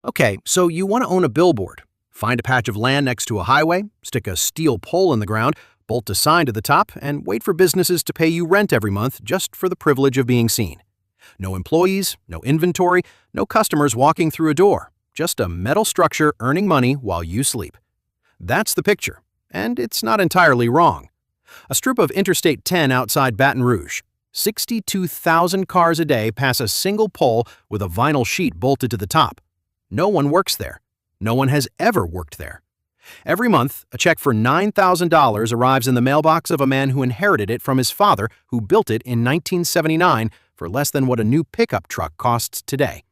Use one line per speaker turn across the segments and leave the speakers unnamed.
Okay, so you want to own a billboard. Find a patch of land next to a highway, stick a steel pole in the ground, bolt a sign to the top, and wait for businesses to pay you rent every month just for the privilege of being seen. No employees, no inventory, no customers walking through a door, just a metal structure earning money while you sleep. That's the picture, and it's not entirely wrong. A strip of Interstate 10 outside Baton Rouge. 62,000 cars a day pass a single pole with a vinyl sheet bolted to the top. No one works there. No one has ever worked there. Every month, a check for $9,000 arrives in the mailbox of a man who inherited it from his father, who built it in 1979 for less than what a new pickup truck costs today.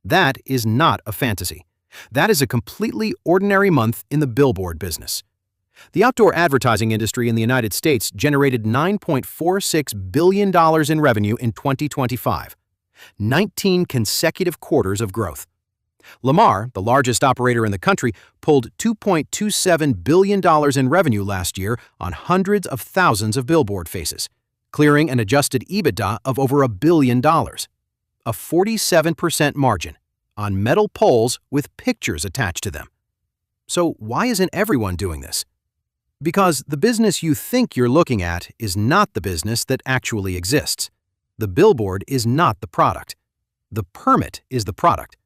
That is not a fantasy. That is a completely ordinary month in the billboard business. The outdoor advertising industry in the United States generated $9.46 billion in revenue in 2025. 19 consecutive quarters of growth. Lamar, the largest operator in the country, pulled $2.27 billion in revenue last year on hundreds of thousands of billboard faces, clearing an adjusted EBITDA of over $1 billion. A 47% margin on metal poles with pictures attached to them. So why isn't everyone doing this? Because the business you think you're looking at is not the business that actually exists. The billboard is not the product. The permit is the product.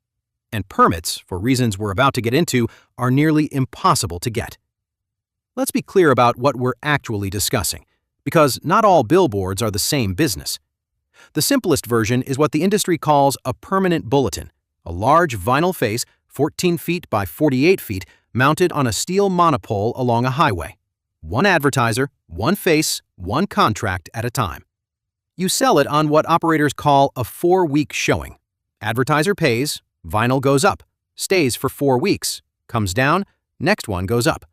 And permits, for reasons we're about to get into, are nearly impossible to get. Let's be clear about what we're actually discussing, because not all billboards are the same business. The simplest version is what the industry calls a permanent bulletin, a large vinyl face 14 feet by 48 feet mounted on a steel monopole along a highway. One advertiser, one face, one contract at a time. You sell it on what operators call a 4-week showing. Advertiser pays, vinyl goes up, stays for 4 weeks, comes down, next one goes up.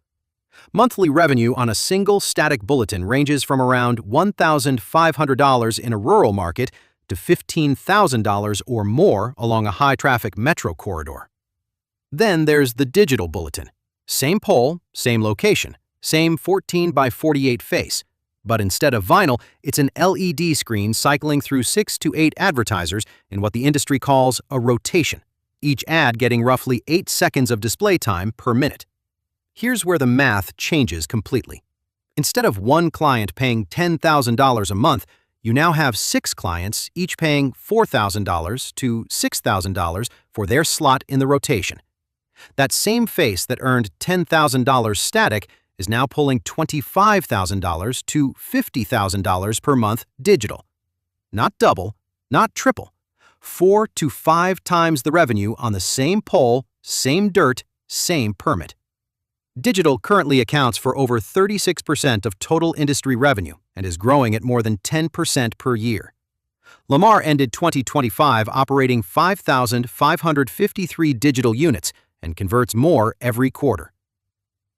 Monthly revenue on a single static bulletin ranges from around $1,500 in a rural market to $15,000 or more along a high-traffic metro corridor. Then there's the digital bulletin. Same pole, same location, same 14 by 48 face, but instead of vinyl, it's an LED screen cycling through 6 to 8 advertisers in what the industry calls a rotation, each ad getting roughly 8 seconds of display time per minute. Here's where the math changes completely. Instead of one client paying $10,000 a month, you now have 6 clients, each paying $4,000 to $6,000 for their slot in the rotation. That same face that earned $10,000 static is now pulling $25,000 to $50,000 per month digital. Not double, not triple. 4 to 5 times the revenue on the same pole, same dirt, same permit. Digital currently accounts for over 36% of total industry revenue and is growing at more than 10% per year. Lamar ended 2025 operating 5,553 digital units and converts more every quarter.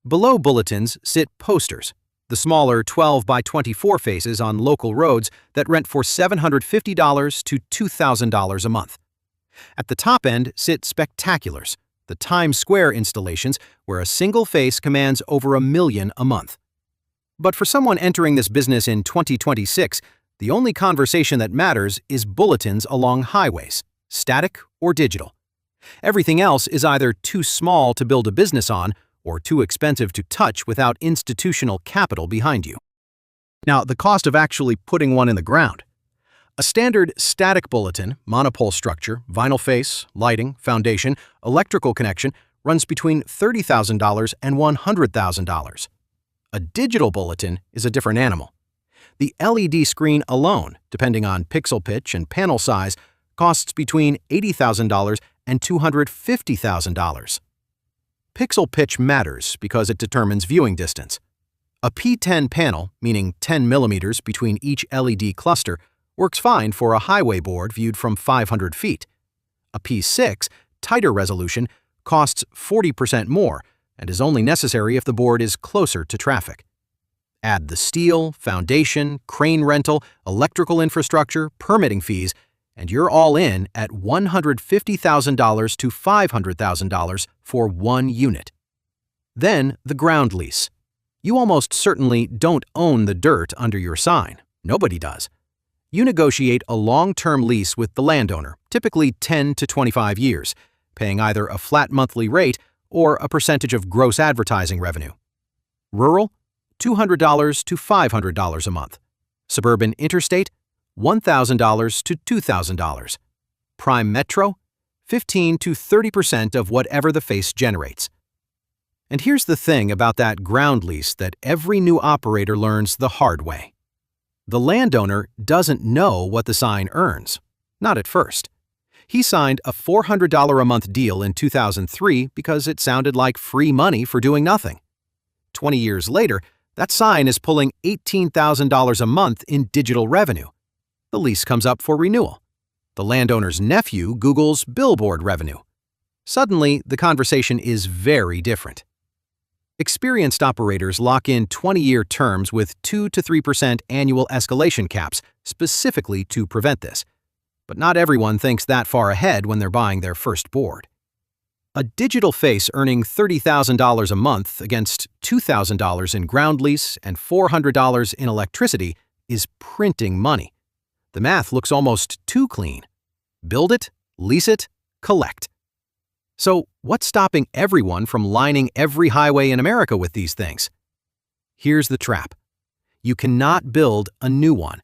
Below bulletins sit posters, the smaller 12 by 24 faces on local roads that rent for $750 to $2,000 a month. At the top end sit spectaculars, the Times Square installations where a single face commands over $1 million a month. But for someone entering this business in 2026, the only conversation that matters is bulletins along highways, static or digital. Everything else is either too small to build a business on or too expensive to touch without institutional capital behind you. Now, the cost of actually putting one in the ground. A standard static bulletin, monopole structure, vinyl face, lighting, foundation, electrical connection runs between $30,000 and $100,000. A digital bulletin is a different animal. The LED screen alone, depending on pixel pitch and panel size, costs between $80,000 and $250,000. Pixel pitch matters because it determines viewing distance. A P10 panel, meaning 10 millimeters between each LED cluster, works fine for a highway board viewed from 500 feet. A P6, tighter resolution, costs 40% more and is only necessary if the board is closer to traffic. Add the steel, foundation, crane rental, electrical infrastructure, permitting fees, and you're all in at $150,000 to $500,000 for one unit. Then the ground lease. You almost certainly don't own the dirt under your sign. Nobody does. You negotiate a long-term lease with the landowner, typically 10 to 25 years. paying either a flat monthly rate or a percentage of gross advertising revenue. Rural, $200 to $500 a month. Suburban interstate, $1,000 to $2,000. Prime metro, 15 to 30% of whatever the face generates. And here's the thing about that ground lease that every new operator learns the hard way. The landowner doesn't know what the sign earns, not at first. He signed a $400 a month deal in 2003 because it sounded like free money for doing nothing. 20 years later, that sign is pulling $18,000 a month in digital revenue. The lease comes up for renewal. The landowner's nephew Googles Billboard revenue. Suddenly, the conversation is very different. Experienced operators lock in 20-year terms with 2 to 3% annual escalation caps specifically to prevent this. But not everyone thinks that far ahead when they're buying their first board. A digital face earning $30,000 a month against $2,000 in ground lease and $400 in electricity is printing money. The math looks almost too clean. Build it, lease it, collect. So, what's stopping everyone from lining every highway in America with these things? Here's the trap. You cannot build a new one.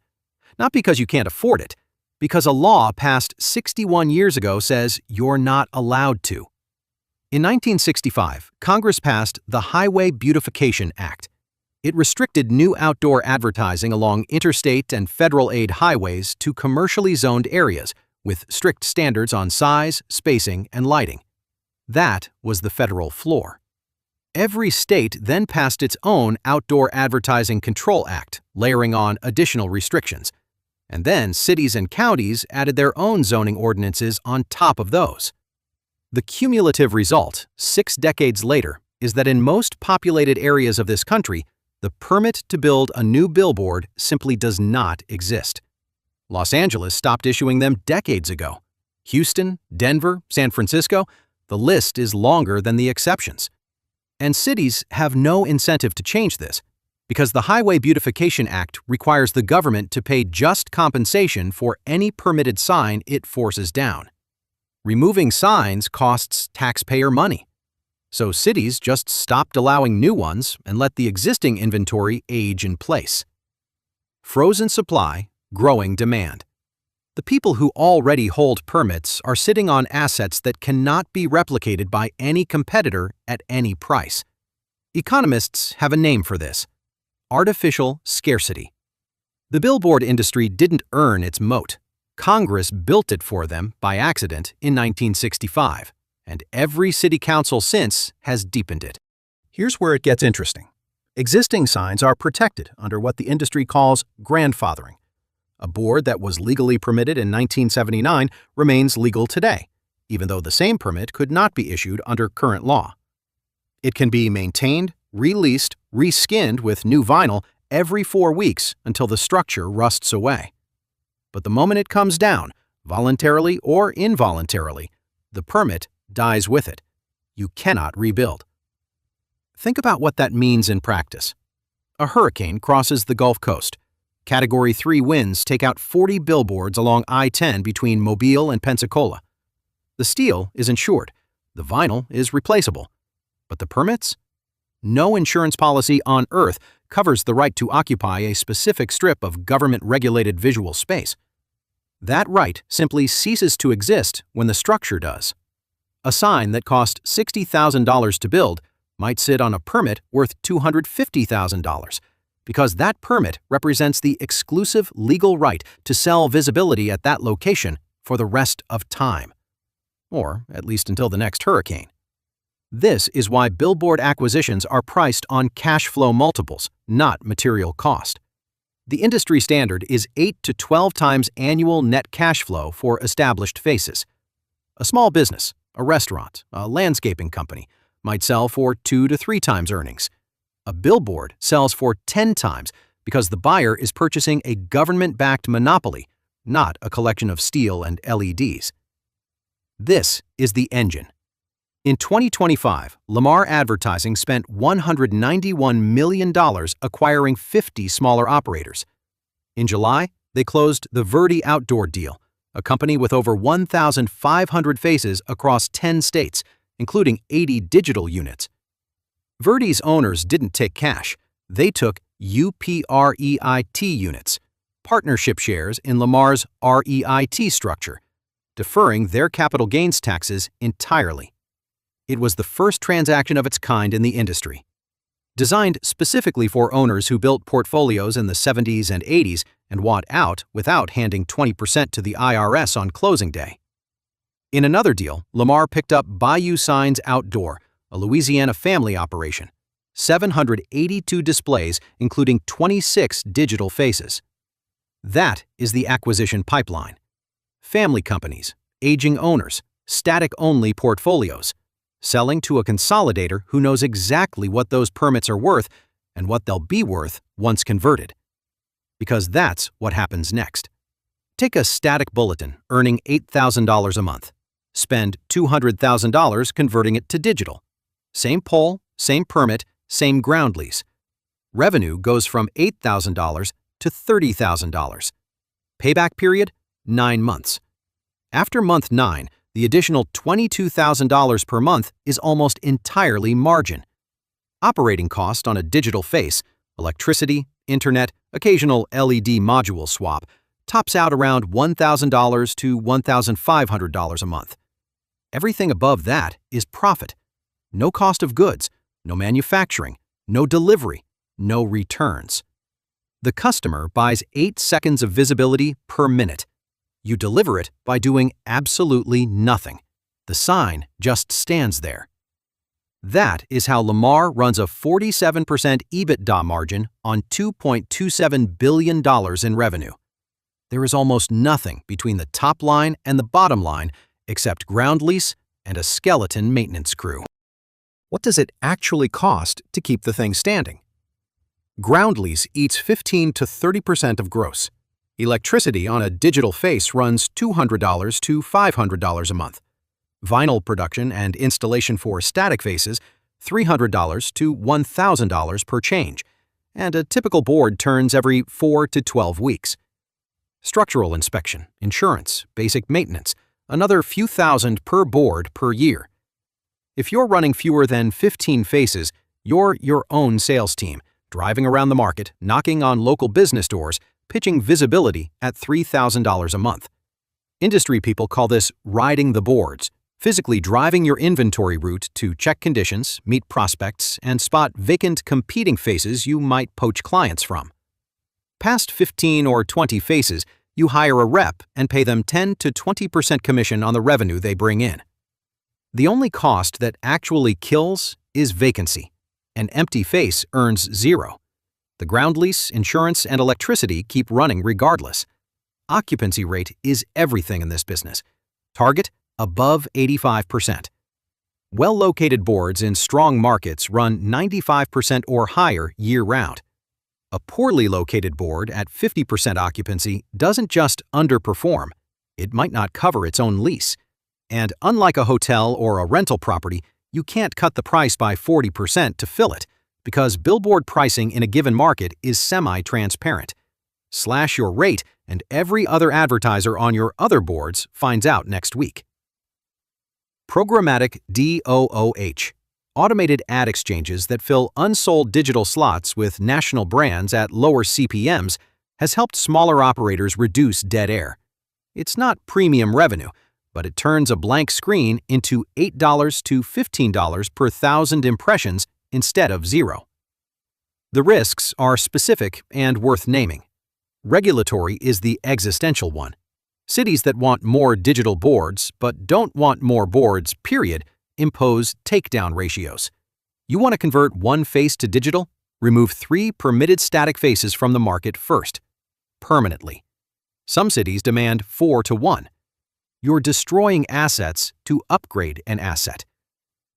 Not because you can't afford it, because a law passed 61 years ago says you're not allowed to. In 1965, Congress passed the Highway Beautification Act. It restricted new outdoor advertising along interstate and federal-aid highways to commercially zoned areas with strict standards on size, spacing, and lighting. That was the federal floor. Every state then passed its own Outdoor Advertising Control Act, layering on additional restrictions. And then cities and counties added their own zoning ordinances on top of those. The cumulative result, 6 decades later, is that in most populated areas of this country, the permit to build a new billboard simply does not exist. Los Angeles stopped issuing them decades ago. Houston, Denver, San Francisco, the list is longer than the exceptions. And cities have no incentive to change this, because the Highway Beautification Act requires the government to pay just compensation for any permitted sign it forces down. Removing signs costs taxpayer money. So cities just stopped allowing new ones and let the existing inventory age in place. Frozen supply, growing demand. The people who already hold permits are sitting on assets that cannot be replicated by any competitor at any price. Economists have a name for this: artificial scarcity. The billboard industry didn't earn its moat. Congress built it for them by accident in 1965, and every city council since has deepened it. Here's where it gets interesting. Existing signs are protected under what the industry calls grandfathering. A board that was legally permitted in 1979 remains legal today, even though the same permit could not be issued under current law. It can be maintained, released, reskinned with new vinyl every 4 weeks until the structure rusts away. But the moment it comes down, voluntarily or involuntarily, the permit dies with it. You cannot rebuild. Think about what that means in practice. A hurricane crosses the Gulf Coast. Category 3 winds take out 40 billboards along I-10 between Mobile and Pensacola. The steel is insured. The vinyl is replaceable. But the permits? No insurance policy on earth covers the right to occupy a specific strip of government-regulated visual space. That right simply ceases to exist when the structure does. A sign that cost $60,000 to build might sit on a permit worth $250,000. Because that permit represents the exclusive legal right to sell visibility at that location for the rest of time, or at least until the next hurricane. This is why billboard acquisitions are priced on cash flow multiples, not material cost. The industry standard is 8 to 12 times annual net cash flow for established faces. A small business, a restaurant, a landscaping company, might sell for 2 to 3 times earnings. A billboard sells for 10 times because the buyer is purchasing a government-backed monopoly, not a collection of steel and LEDs. This is the engine. In 2025, Lamar Advertising spent $191 million acquiring 50 smaller operators. In July, they closed the Verdi Outdoor deal, a company with over 1,500 faces across 10 states, including 80 digital units. Verdi's owners didn't take cash. They took UPREIT units, partnership shares in Lamar's REIT structure, deferring their capital gains taxes entirely. It was the first transaction of its kind in the industry. Designed specifically for owners who built portfolios in the 70s and 80s and want out without handing 20% to the IRS on closing day. In another deal, Lamar picked up Bayou Signs Outdoor, a Louisiana family operation, 782 displays, including 26 digital faces. That is the acquisition pipeline. Family companies, aging owners, static-only portfolios, selling to a consolidator who knows exactly what those permits are worth and what they'll be worth once converted. Because that's what happens next. Take a static bulletin earning $8,000 a month. Spend $200,000 converting it to digital. Same pole, same permit, same ground lease. Revenue goes from $8,000 to $30,000. Payback period, 9 months. After month 9, the additional $22,000 per month is almost entirely margin. Operating cost on a digital face, electricity, internet, occasional LED module swap, tops out around $1,000 to $1,500 a month. Everything above that is profit. No cost of goods, no manufacturing, no delivery, no returns. The customer buys 8 seconds of visibility per minute. You deliver it by doing absolutely nothing. The sign just stands there. That is how Lamar runs a 47% EBITDA margin on $2.27 billion in revenue. There is almost nothing between the top line and the bottom line except ground lease and a skeleton maintenance crew. What does it actually cost to keep the thing standing? Ground lease eats 15 to 30% of gross. Electricity on a digital face runs $200 to $500 a month. Vinyl production and installation for static faces, $300 to $1,000 per change, and a typical board turns every 4 to 12 weeks. Structural inspection, insurance, basic maintenance, another few thousand per board per year. If you're running fewer than 15 faces, you're your own sales team, driving around the market, knocking on local business doors, pitching visibility at $3,000 a month. Industry people call this riding the boards, physically driving your inventory route to check conditions, meet prospects, and spot vacant competing faces you might poach clients from. Past 15 or 20 faces, you hire a rep and pay them 10 to 20% commission on the revenue they bring in. The only cost that actually kills is vacancy. An empty face earns zero. The ground lease, insurance, and electricity keep running regardless. Occupancy rate is everything in this business. Target, above 85%. Well-located boards in strong markets run 95% or higher year-round. A poorly located board at 50% occupancy doesn't just underperform, it might not cover its own lease. And unlike a hotel or a rental property, you can't cut the price by 40% to fill it, because billboard pricing in a given market is semi-transparent. Slash your rate, and every other advertiser on your other boards finds out next week. Programmatic DOOH, automated ad exchanges that fill unsold digital slots with national brands at lower CPMs, has helped smaller operators reduce dead air. It's not premium revenue, but it turns a blank screen into $8 to $15 per 1,000 impressions instead of zero. The risks are specific and worth naming. Regulatory is the existential one. Cities that want more digital boards, but don't want more boards, period, impose takedown ratios. You want to convert one face to digital? Remove 3 permitted static faces from the market first, permanently. Some cities demand 4 to 1. You're destroying assets to upgrade an asset.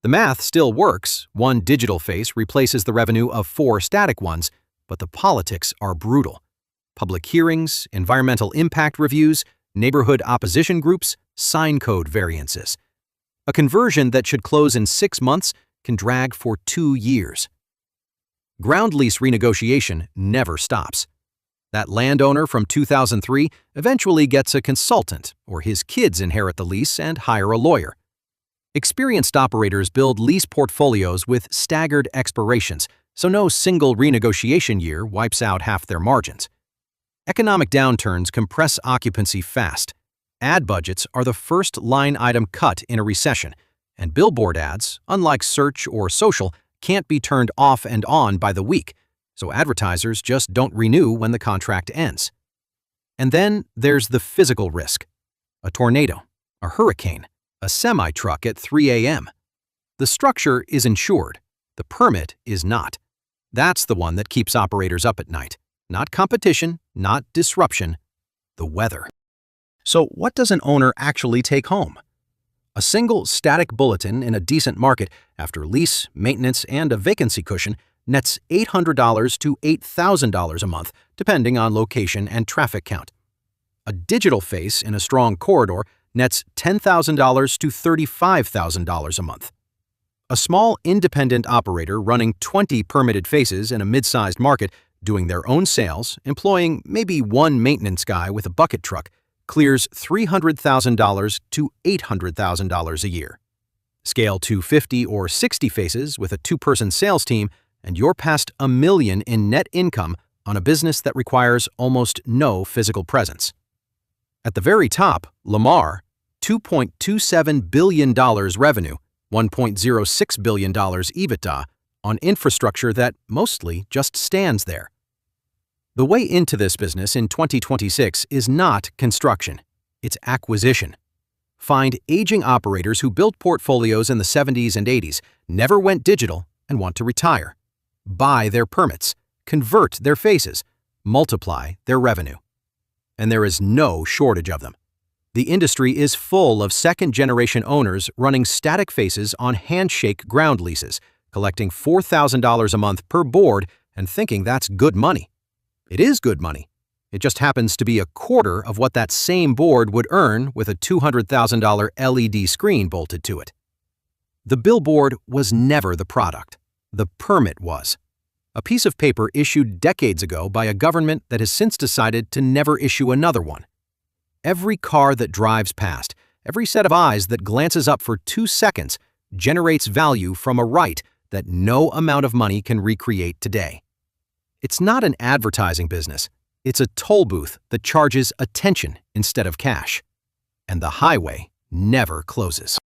The math still works. 1 digital face replaces the revenue of 4 static ones, but the politics are brutal. Public hearings, environmental impact reviews, neighborhood opposition groups, sign code variances. A conversion that should close in 6 months can drag for 2 years. Ground lease renegotiation never stops. That landowner from 2003 eventually gets a consultant, or his kids inherit the lease and hire a lawyer. Experienced operators build lease portfolios with staggered expirations, so no single renegotiation year wipes out half their margins. Economic downturns compress occupancy fast. Ad budgets are the first line item cut in a recession, and billboard ads, unlike search or social, can't be turned off and on by the week, so advertisers just don't renew when the contract ends. And then there's the physical risk. A tornado, a hurricane, a semi-truck at 3 a.m. The structure is insured. The permit is not. That's the one that keeps operators up at night. Not competition, not disruption, the weather. So what does an owner actually take home? A single static bulletin in a decent market after lease, maintenance, and a vacancy cushion nets $800 to $8,000 a month, depending on location and traffic count. A digital face in a strong corridor nets $10,000 to $35,000 a month. A small independent operator running 20 permitted faces in a mid-sized market, doing their own sales, employing maybe one maintenance guy with a bucket truck, clears $300,000 to $800,000 a year. Scale to 50 or 60 faces with a two-person sales team, and you're past $1 million in net income on a business that requires almost no physical presence. At the very top, Lamar, $2.27 billion revenue, $1.06 billion EBITDA, on infrastructure that mostly just stands there. The way into this business in 2026 is not construction, it's acquisition. Find aging operators who built portfolios in the 70s and 80s, never went digital, and want to retire. Buy their permits, convert their faces, multiply their revenue. And there is no shortage of them. The industry is full of second-generation owners running static faces on handshake ground leases, collecting $4,000 a month per board and thinking that's good money. It is good money. It just happens to be a quarter of what that same board would earn with a $200,000 LED screen bolted to it. The billboard was never the product. The permit was. A piece of paper issued decades ago by a government that has since decided to never issue another one. Every car that drives past, every set of eyes that glances up for 2 seconds, generates value from a right that no amount of money can recreate today. It's not an advertising business. It's a toll booth that charges attention instead of cash. And the highway never closes.